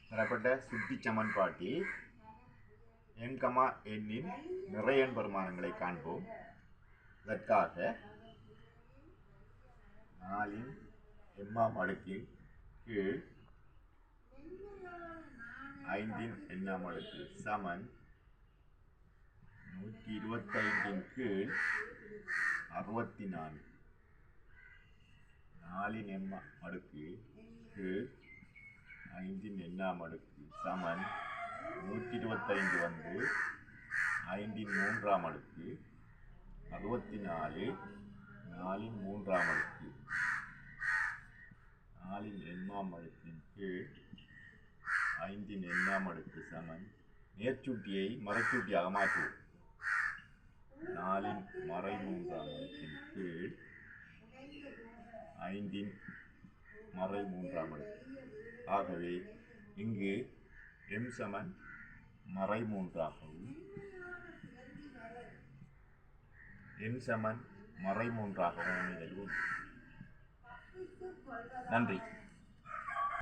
தரப்பட்ட சுட்டி சமன்பாட்டில் n, n இன் நிறையெண் பெருமானங்களை காண்போம். இதற்காக 4 இன் m-ஆம் அடுக்கின் கீழ் 5 இன் n-ஆம் அடுக்கு சமன் 125 இன் கீழ் 64 4 இன் m-ஆம் அடுக்கு கீழ் 5 இன் n-ஆம் அடுக்கு சமன் 125 வந்து 5 இன் 3-ஆம் அடுக்கு 64 4 இன் 3-ஆம் அடுக்கு 4 இன் n-ஆம் அடுக்கின் கீழ் 5 இன் n-ஆம் அடுக்கு சமன் நேர்ச்சூட்டியை மறைச்சூட்டியாக மாற்றுவோம். 4 இன் மறை 3-ஆம் அடுக்கின் கீழ் 5 இன் மறை 3-ஆம் அடுக்கு. ஆகவே இங்கு m சமன் மறை 3ஆகவும் n சமன் மறை 3ஆகவும் அமைதல். நன்றி.